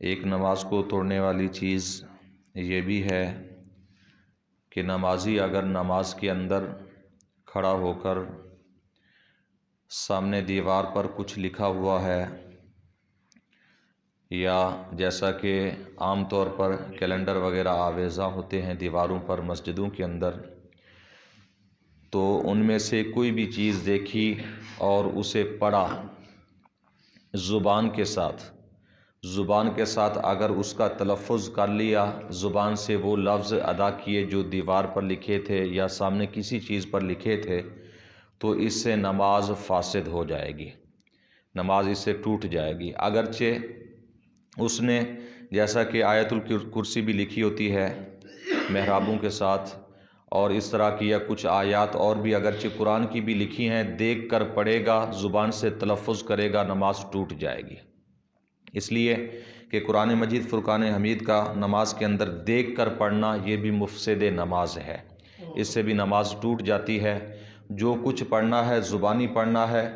ایک نماز کو توڑنے والی چیز یہ بھی ہے کہ نمازی اگر نماز کے اندر کھڑا ہو کر سامنے دیوار پر کچھ لکھا ہوا ہے، یا جیسا کہ عام طور پر کیلنڈر وغیرہ آویزاں ہوتے ہیں دیواروں پر مسجدوں کے اندر، تو ان میں سے کوئی بھی چیز دیکھی اور اسے پڑھا زبان کے ساتھ اگر اس کا تلفظ کر لیا، زبان سے وہ لفظ ادا کیے جو دیوار پر لکھے تھے یا سامنے کسی چیز پر لکھے تھے، تو اس سے نماز فاسد ہو جائے گی، نماز اس سے ٹوٹ جائے گی۔ اگرچہ اس نے جیسا کہ آیت الکرسی بھی لکھی ہوتی ہے محرابوں کے ساتھ، اور اس طرح کی یا کچھ آیات اور بھی اگرچہ قرآن کی بھی لکھی ہیں، دیکھ کر پڑھے گا، زبان سے تلفظ کرے گا، نماز ٹوٹ جائے گی۔ اس لیے کہ قرآن مجید فرقان حمید کا نماز کے اندر دیکھ کر پڑھنا یہ بھی مفسد نماز ہے، اس سے بھی نماز ٹوٹ جاتی ہے۔ جو کچھ پڑھنا ہے زبانی پڑھنا ہے،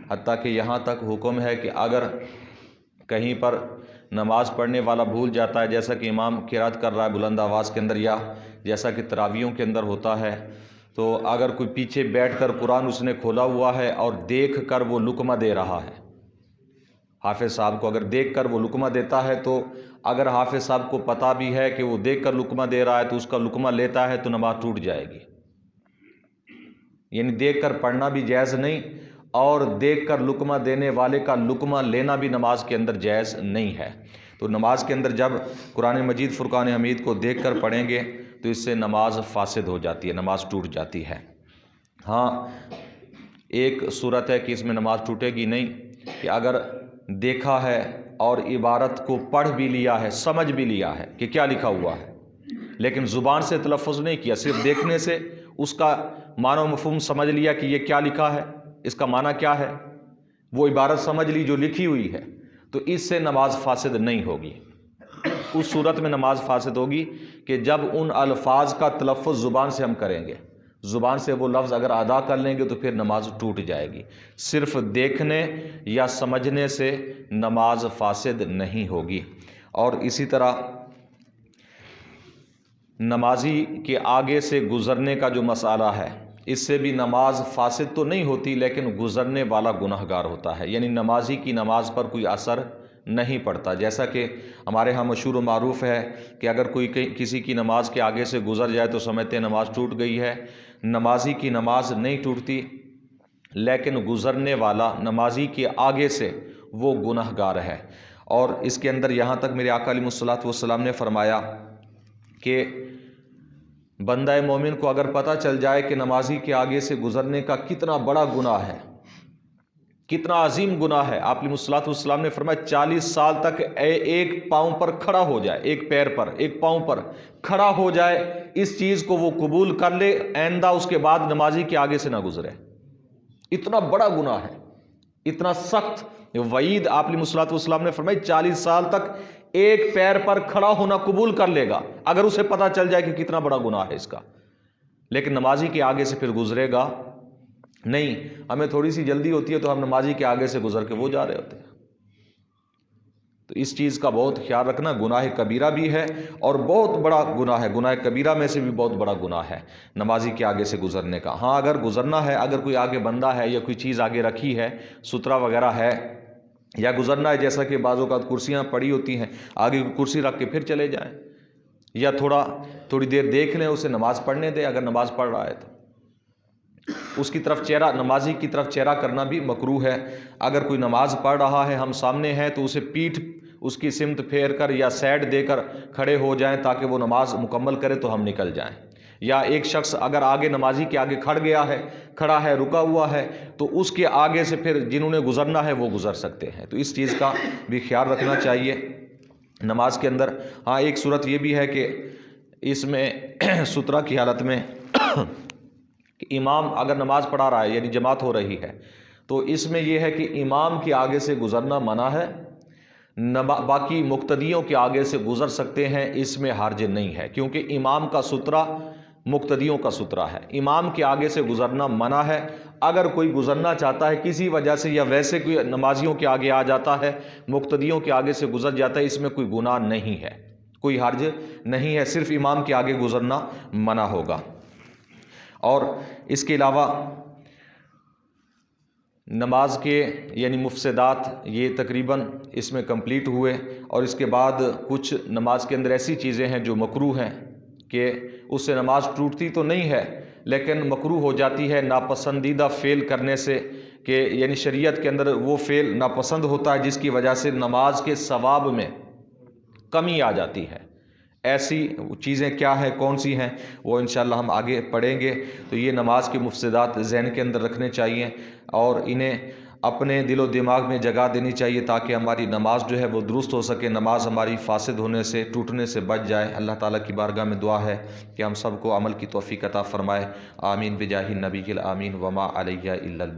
حتیٰ کہ یہاں تک حکم ہے کہ اگر کہیں پر نماز پڑھنے والا بھول جاتا ہے، جیسا کہ امام قرات کر رہا ہے بلند آواز کے اندر، یا جیسا کہ تراویحوں کے اندر ہوتا ہے، تو اگر کوئی پیچھے بیٹھ کر قرآن اس نے کھولا ہوا ہے اور دیکھ کر وہ لقمہ دے رہا ہے، حافظ صاحب کو اگر دیکھ کر وہ لقمہ دیتا ہے، تو اگر حافظ صاحب کو پتہ بھی ہے کہ وہ دیکھ کر لقمہ دے رہا ہے تو اس کا لقمہ لیتا ہے تو نماز ٹوٹ جائے گی۔ یعنی دیکھ کر پڑھنا بھی جائز نہیں، اور دیکھ کر لقمہ دینے والے کا لقمہ لینا بھی نماز کے اندر جائز نہیں ہے۔ تو نماز کے اندر جب قرآن مجید فرقان حمید کو دیکھ کر پڑھیں گے تو اس سے نماز فاسد ہو جاتی ہے، نماز ٹوٹ جاتی ہے۔ ہاں، ایک صورت ہے کہ اس میں نماز ٹوٹے گی نہیں، کہ اگر دیکھا ہے اور عبارت کو پڑھ بھی لیا ہے، سمجھ بھی لیا ہے کہ کیا لکھا ہوا ہے، لیکن زبان سے تلفظ نہیں کیا، صرف دیکھنے سے اس کا معنی و مفہوم سمجھ لیا کہ یہ کیا لکھا ہے، اس کا معنی کیا ہے، وہ عبارت سمجھ لی جو لکھی ہوئی ہے، تو اس سے نماز فاسد نہیں ہوگی۔ اس صورت میں نماز فاسد ہوگی کہ جب ان الفاظ کا تلفظ زبان سے ہم کریں گے، زبان سے وہ لفظ اگر ادا کر لیں گے تو پھر نماز ٹوٹ جائے گی۔ صرف دیکھنے یا سمجھنے سے نماز فاسد نہیں ہوگی۔ اور اسی طرح نمازی کے آگے سے گزرنے کا جو مسئلہ ہے، اس سے بھی نماز فاسد تو نہیں ہوتی، لیکن گزرنے والا گنہگار ہوتا ہے، یعنی نمازی کی نماز پر کوئی اثر نہیں پڑتا۔ جیسا کہ ہمارے ہاں مشہور و معروف ہے کہ اگر کوئی کسی کی نماز کے آگے سے گزر جائے تو سمجھتے ہیں نماز ٹوٹ گئی ہے۔ نمازی کی نماز نہیں ٹوٹتی، لیکن گزرنے والا نمازی کے آگے سے وہ گنہگار ہے۔ اور اس کے اندر یہاں تک میرے آقا علیہ الصلوۃ والسلام نے فرمایا کہ بندہ مومن کو اگر پتہ چل جائے کہ نمازی کے آگے سے گزرنے کا کتنا بڑا گناہ ہے، کتنا عظیم گناہ ہے، آپ علیہ الصلوۃ والسلام نے فرمایا 40 سال تک ایک پاؤں پر کھڑا ہو جائے، ایک پیر پر، ایک پاؤں پر کھڑا ہو جائے، اس چیز کو وہ قبول کر لے، آئندہ اس کے بعد نمازی کے آگے سے نہ گزرے۔ اتنا بڑا گناہ ہے، اتنا سخت وعید آپ علیہ الصلوۃ والسلام نے فرمائی، 40 سال تک ایک پیر پر کھڑا ہونا قبول کر لے گا اگر اسے پتہ چل جائے کہ کتنا بڑا گناہ ہے اس کا، لیکن نمازی کے آگے سے پھر گزرے گا نہیں۔ ہمیں تھوڑی سی جلدی ہوتی ہے تو ہم نمازی کے آگے سے گزر کے وہ جا رہے ہوتے ہیں، تو اس چیز کا بہت خیال رکھنا۔ گناہ کبیرہ بھی ہے اور بہت بڑا گناہ ہے، گناہ کبیرہ میں سے بھی بہت بڑا گناہ ہے نمازی کے آگے سے گزرنے کا۔ ہاں، اگر گزرنا ہے، اگر کوئی آگے بندہ ہے یا کوئی چیز آگے رکھی ہے، سترہ وغیرہ ہے، یا گزرنا ہے، جیسا کہ بعض اوقات کرسیاں پڑی ہوتی ہیں، آگے کرسی رکھ کے پھر چلے جائیں، یا تھوڑی دیر دیکھ لیں، اسے نماز پڑھنے دیں اگر نماز پڑھ رہا ہے تو۔ اس کی طرف چہرہ، نمازی کی طرف چہرہ کرنا بھی مکروہ ہے۔ اگر کوئی نماز پڑھ رہا ہے، ہم سامنے ہیں، تو اسے پیٹھ اس کی سمت پھیر کر یا سائڈ دے کر کھڑے ہو جائیں تاکہ وہ نماز مکمل کرے تو ہم نکل جائیں۔ یا ایک شخص اگر آگے نمازی کے آگے کھڑا ہے، رکا ہوا ہے، تو اس کے آگے سے پھر جنہوں نے گزرنا ہے وہ گزر سکتے ہیں۔ تو اس چیز کا بھی خیال رکھنا چاہیے نماز کے اندر۔ ہاں، ایک صورت یہ بھی ہے کہ اس میں سترہ کی حالت میں کہ امام اگر نماز پڑھا رہا ہے، یعنی جماعت ہو رہی ہے، تو اس میں یہ ہے کہ امام کے آگے سے گزرنا منع ہے، باقی مقتدیوں کے آگے سے گزر سکتے ہیں، اس میں حرج نہیں ہے، کیونکہ امام کا سترہ مقتدیوں کا سترہ ہے۔ امام کے آگے سے گزرنا منع ہے۔ اگر کوئی گزرنا چاہتا ہے کسی وجہ سے یا ویسے کوئی نمازیوں کے آگے آ جاتا ہے، مقتدیوں کے آگے سے گزر جاتا ہے، اس میں کوئی گناہ نہیں ہے، کوئی حرج نہیں ہے، صرف امام کے آگے گزرنا منع ہوگا۔ اور اس کے علاوہ نماز کے یعنی مفسدات یہ تقریباً اس میں کمپلیٹ ہوئے، اور اس کے بعد کچھ نماز کے اندر ایسی چیزیں ہیں جو مکروہ ہیں کہ اس سے نماز ٹوٹتی تو نہیں ہے لیکن مکروہ ہو جاتی ہے ناپسندیدہ فعل کرنے سے، کہ یعنی شریعت کے اندر وہ فعل ناپسند ہوتا ہے جس کی وجہ سے نماز کے ثواب میں کمی آ جاتی ہے۔ ایسی چیزیں کیا ہیں، کون سی ہیں، وہ انشاءاللہ ہم آگے پڑھیں گے۔ تو یہ نماز کے مفسدات ذہن کے اندر رکھنے چاہیے اور انہیں اپنے دل و دماغ میں جگہ دینی چاہیے تاکہ ہماری نماز جو ہے وہ درست ہو سکے، نماز ہماری فاسد ہونے سے، ٹوٹنے سے بچ جائے۔ اللہ تعالیٰ کی بارگاہ میں دعا ہے کہ ہم سب کو عمل کی توفیق عطا فرمائے۔ آمین بجاہ النبی الآمین وما علیہ الا البلاغ۔